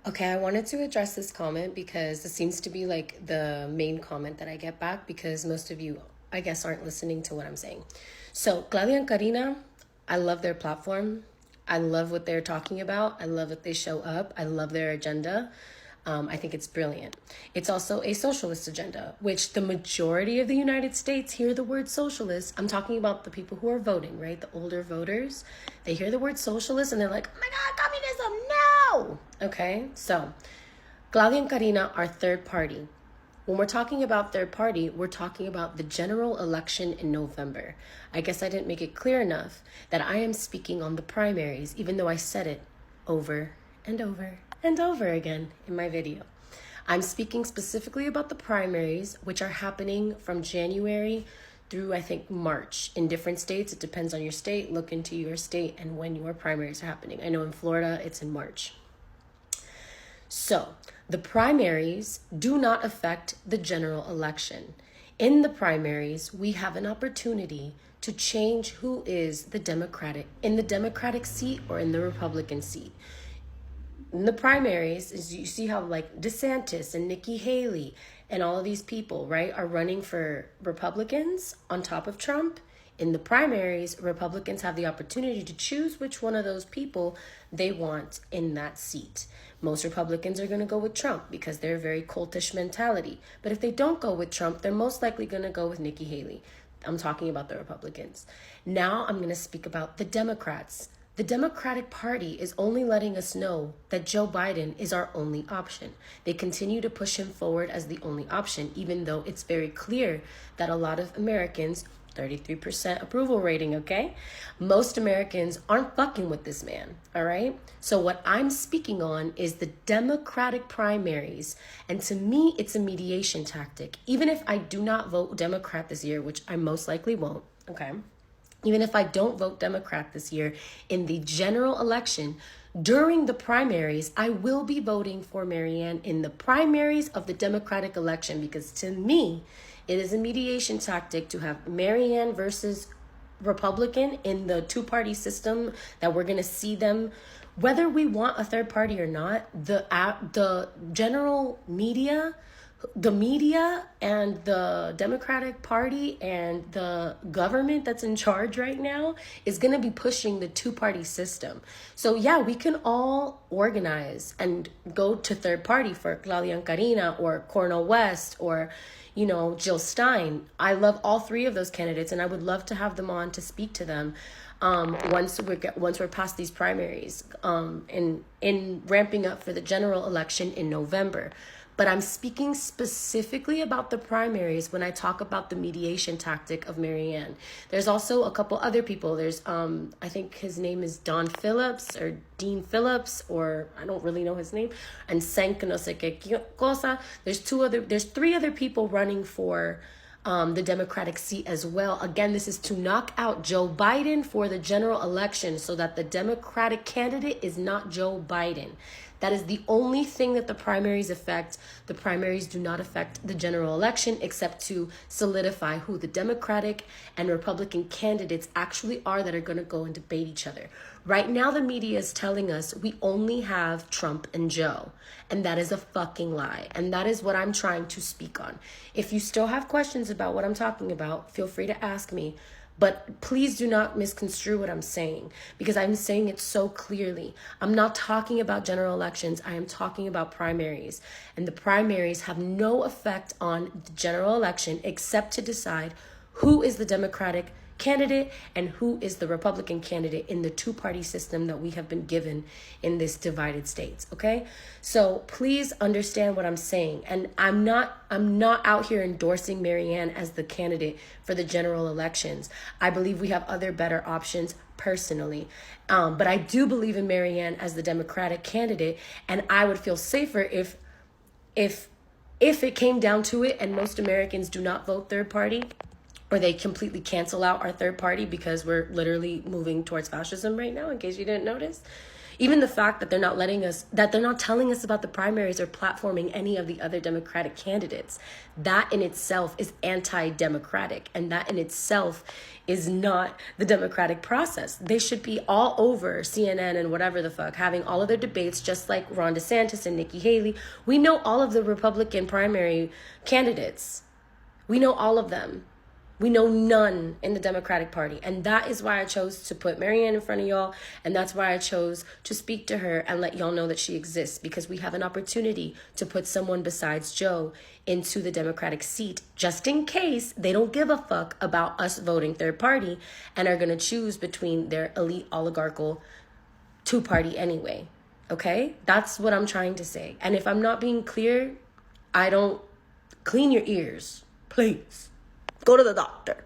Okay, I wanted to address this comment because this seems to be like the main comment that I get back because most of you, I guess, aren't listening to what I'm saying. So, Claudia and Karina, I love their platform. I love what they're talking about. I love that they show up. I love their agenda. I think it's brilliant. It's also a socialist agenda, which the majority of the United States hear the word socialist. I'm talking about the people who are voting, right? The older voters. They hear the word socialist and they're like, oh my God, communism, no! Okay, so Claudia and Karina are third party. When we're talking about third party, we're talking about the general election in November. I guess I didn't make it clear enough that I am speaking on the primaries, even though I said it over and over and over again in my video. I'm speaking specifically about the primaries, which are happening from January through, I think, March in different states. It depends on your state. Look into your state and when your primaries are happening. I know in Florida, it's in March. So, the primaries do not affect the general election. In the primaries, we have an opportunity to change who is the Democratic seat or in the Republican seat. In the primaries, is you see how like DeSantis and Nikki Haley and all of these people, right, are running for Republicans on top of Trump. In the primaries, Republicans have the opportunity to choose which one of those people they want in that seat. Most Republicans are going to go with Trump because they're a very cultish mentality. But if they don't go with Trump, they're most likely going to go with Nikki Haley. I'm talking about the Republicans. Now I'm going to speak about the Democrats. The Democratic Party is only letting us know that Joe Biden is our only option. They continue to push him forward as the only option, even though it's very clear that a lot of Americans, 33% approval rating, okay? Most Americans aren't fucking with this man, all right? So what I'm speaking on is the Democratic primaries. And to me, it's a mediation tactic. Even if I do not vote Democrat this year, which I most likely won't, okay? Even if I don't vote Democrat this year in the general election, during the primaries, I will be voting for Marianne in the primaries of the Democratic election because to me, it is a mediation tactic to have Marianne versus Republican in the two-party system that we're going to see them. Whether we want a third party or not, the general media, the media and the Democratic Party and the government that's in charge right now is going to be pushing the two-party system. So yeah, we can all organize and go to third party for Claudia and Karina or Cornel West or, you know, Jill Stein. I love all three of those candidates and I would love to have them on to speak to them once we're past these primaries in ramping up for the general election in November. But I'm speaking specifically about the primaries when I talk about the mediation tactic of Marianne. There's also a couple other people. There's, I think his name is Don Phillips or Dean Phillips, or I don't really know his name, and Senk no sé qué cosa. There's three other people running for the Democratic seat as well. Again, this is to knock out Joe Biden for the general election so that the Democratic candidate is not Joe Biden. That is the only thing that the primaries affect. The primaries do not affect the general election except to solidify who the Democratic and Republican candidates actually are that are going to go and debate each other. Right now, the media is telling us we only have Trump and Joe. And that is a fucking lie. And that is what I'm trying to speak on. If you still have questions about what I'm talking about, feel free to ask me. But please do not misconstrue what I'm saying because I'm saying it so clearly. I'm not talking about general elections. I am talking about primaries. And the primaries have no effect on the general election except to decide who is the Democratic candidate and who is the Republican candidate in the two-party system that we have been given in this divided states, okay? So please understand what I'm saying. And I'm not out here endorsing Marianne as the candidate for the general elections. I believe we have other better options personally. But I do believe in Marianne as the Democratic candidate, and I would feel safer if it came down to it and most Americans do not vote third party, or they completely cancel out our third party because we're literally moving towards fascism right now, in case you didn't notice. Even the fact that they're not telling us about the primaries or platforming any of the other Democratic candidates, that in itself is anti-democratic, and that in itself is not the democratic process. They should be all over CNN and whatever the fuck, having all of their debates, just like Ron DeSantis and Nikki Haley. We know all of the Republican primary candidates. We know all of them. We know none in the Democratic Party. And that is why I chose to put Marianne in front of y'all. And that's why I chose to speak to her and let y'all know that she exists. Because we have an opportunity to put someone besides Joe into the Democratic seat, just in case they don't give a fuck about us voting third party and are going to choose between their elite oligarchical two-party anyway. Okay? That's what I'm trying to say. And if I'm not being clear, clean your ears. Please. Go to the doctor.